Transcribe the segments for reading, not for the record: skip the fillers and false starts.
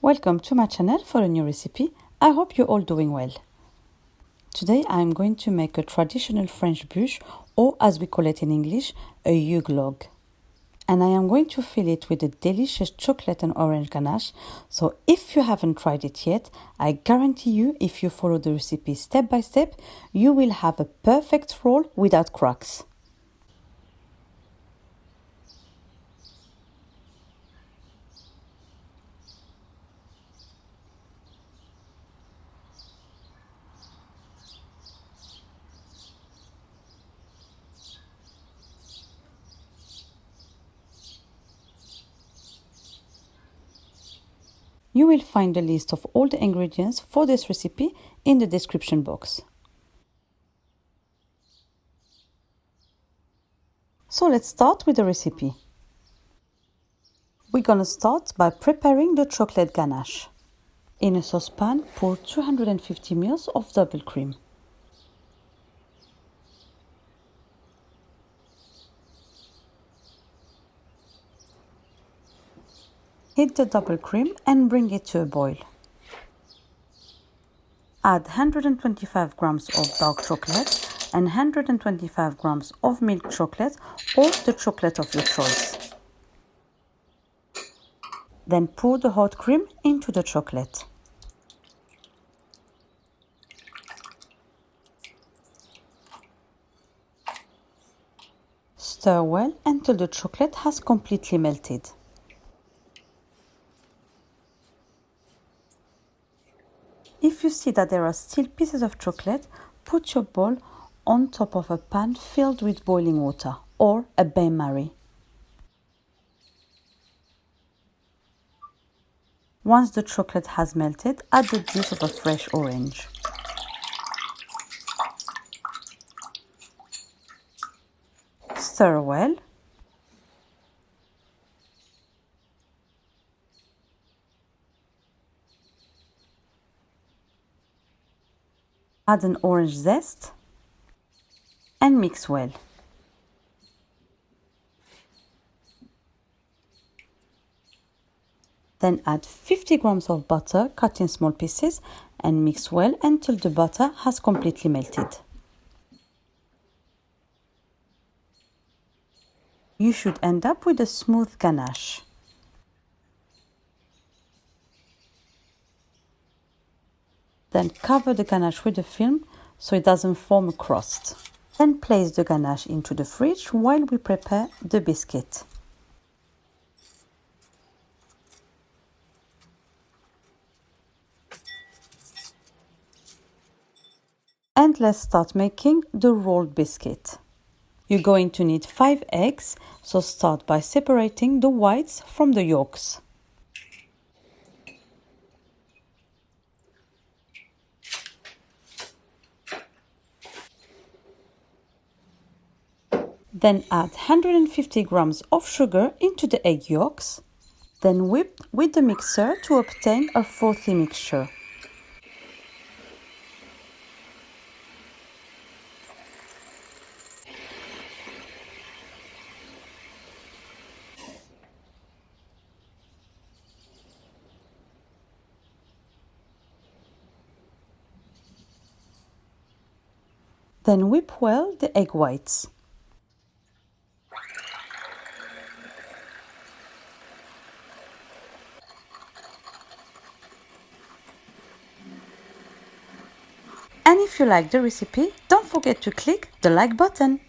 Welcome to my channel for a new recipe. I hope you're all doing well. Today I'm going to make a traditional French bûche, or as we call it in English, a Yule. And I am going to fill it with a delicious chocolate and orange ganache. So if you haven't tried it yet, I guarantee you, if you follow the recipe step by step, you will have a perfect roll without cracks. You will find a list of all the ingredients for this recipe in the description box. So let's start with the recipe. We're gonna start by preparing the chocolate ganache. In a saucepan, pour 250 ml of double cream. Heat the double cream and bring it to a boil. Add 125 grams of dark chocolate and 125 grams of milk chocolate or the chocolate of your choice. Then pour the hot cream into the chocolate. Stir well until the chocolate has completely melted. If you see that there are still pieces of chocolate, put your bowl on top of a pan filled with boiling water or a bain-marie. Once the chocolate has melted, add the juice of a fresh orange. Stir well. Add an orange zest and mix well. Then add 50 grams of butter cut in small pieces and mix well until the butter has completely melted. You should end up with a smooth ganache. Then cover the ganache with a film so it doesn't form a crust. Then place the ganache into the fridge while we prepare the biscuit. And let's start making the rolled biscuit. You're going to need 5 eggs, so start by separating the whites from the yolks. Then add 150 grams of sugar into the egg yolks. Then whip with the mixer to obtain a frothy mixture. Then whip well the egg whites. And if you like the recipe, don't forget to click the like button.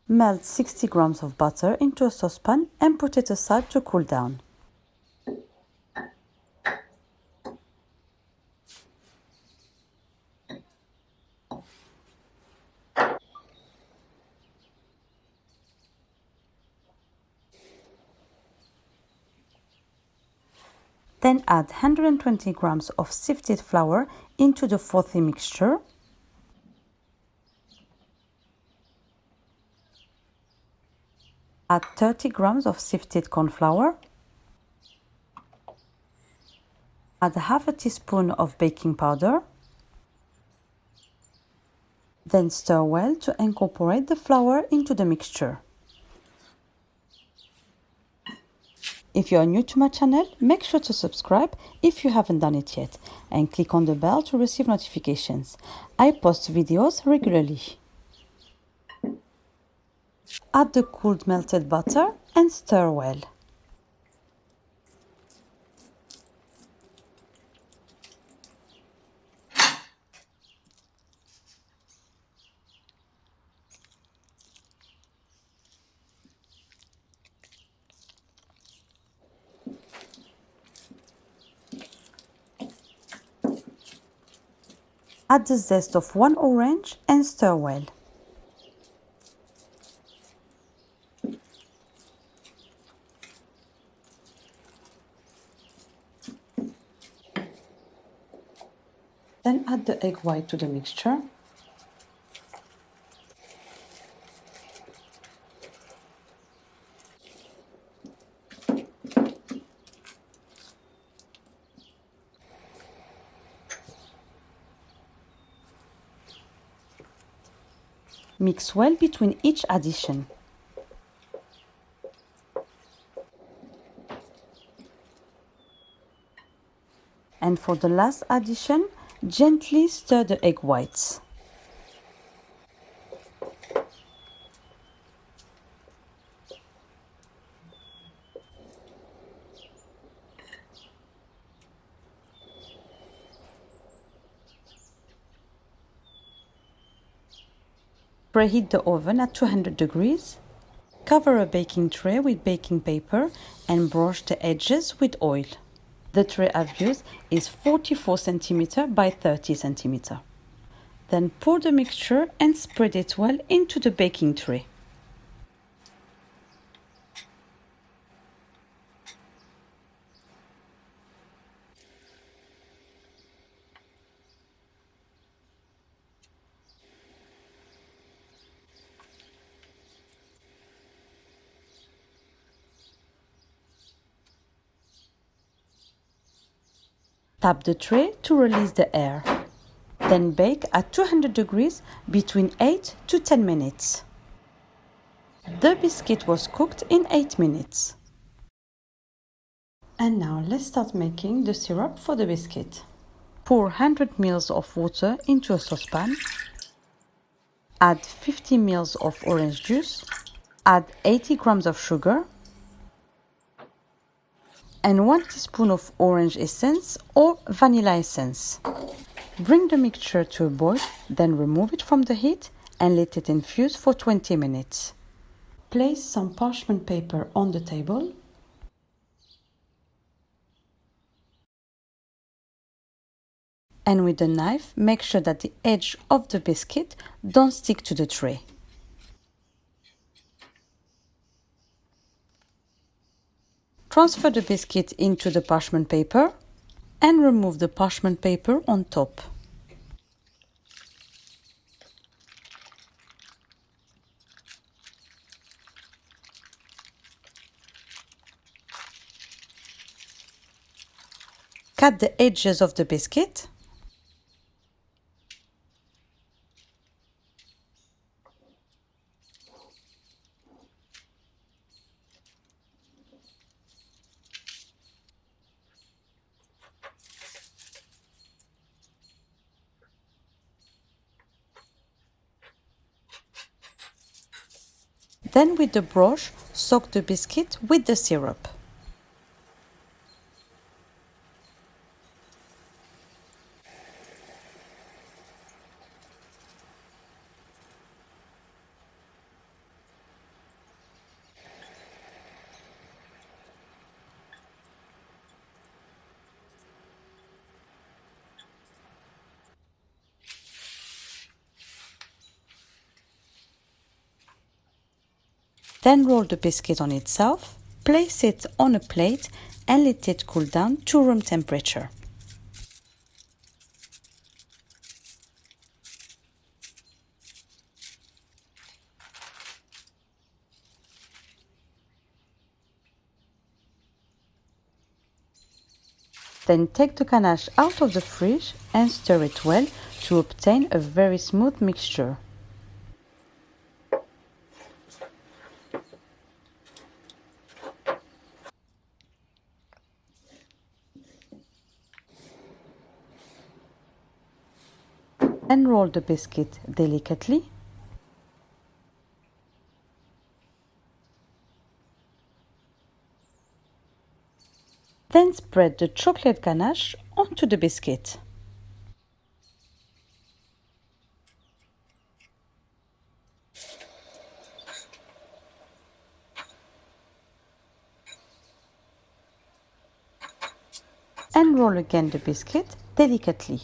Melt 60 grams of butter into a saucepan and put it aside to cool down. Then add 120 grams of sifted flour into the frothy mixture. Add 30 grams of sifted cornflour. Add half a teaspoon of baking powder. Then stir well to incorporate the flour into the mixture. If you are new to my channel, make sure to subscribe if you haven't done it yet and click on the bell to receive notifications. I post videos regularly. Add the cooled melted butter and stir well. Add the zest of 1 orange and stir well. Then add the egg white to the mixture. Mix well between each addition. And for the last addition, gently stir the egg whites. Preheat the oven at 200 degrees. Cover a baking tray with baking paper and brush the edges with oil. The tray I've used is 44 cm by 30 cm. Then pour the mixture and spread it well into the baking tray. Tap the tray to release the air. Then bake at 200 degrees between 8 to 10 minutes. The biscuit was cooked in 8 minutes. And now let's start making the syrup for the biscuit. Pour 100 ml of water into a saucepan. Add 50 ml of orange juice. Add 80 grams of sugar and 1 teaspoon of orange essence or vanilla essence. Bring the mixture to a boil, then remove it from the heat and let it infuse for 20 minutes. Place some parchment paper on the table. And with the knife, make sure that the edge of the biscuit don't stick to the tray. Transfer the biscuit into the parchment paper and remove the parchment paper on top. Cut the edges of the biscuit. Then with the brush, soak the biscuit with the syrup. Then roll the biscuit on itself, place it on a plate and let it cool down to room temperature. Then take the ganache out of the fridge and stir it well to obtain a very smooth mixture. Then roll the biscuit delicately. Then spread the chocolate ganache onto the biscuit. And roll again the biscuit delicately.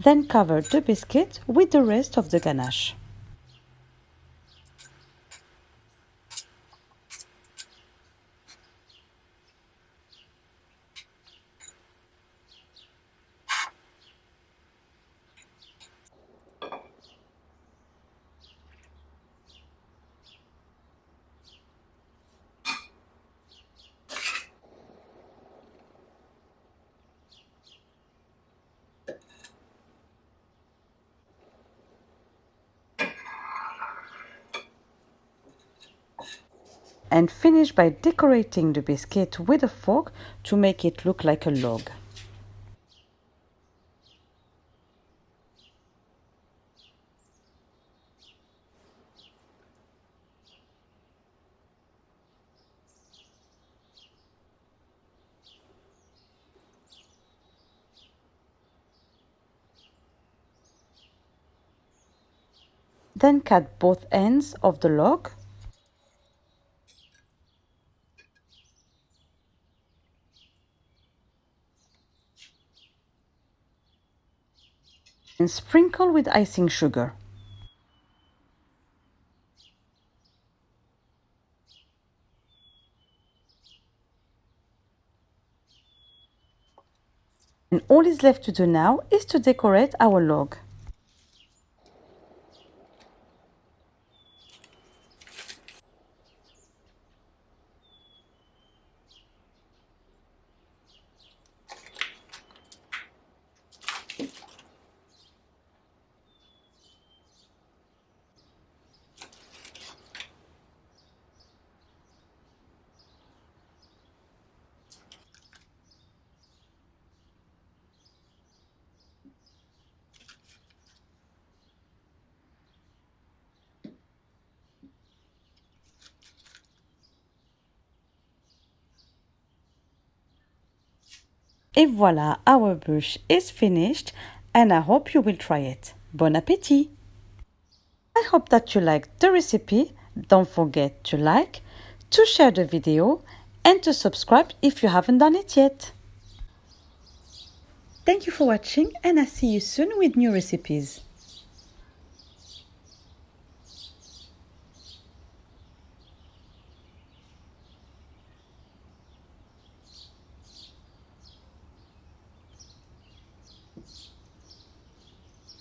Then cover the biscuit with the rest of the ganache. And finish by decorating the biscuit with a fork to make it look like a log. Then cut both ends of the log. And sprinkle with icing sugar. And all is left to do now is to decorate our log. Et voilà, our bûche is finished and I hope you will try it. Bon appétit! I hope that you liked the recipe. Don't forget to like, to share the video and to subscribe if you haven't done it yet. Thank you for watching and I'll see you soon with new recipes.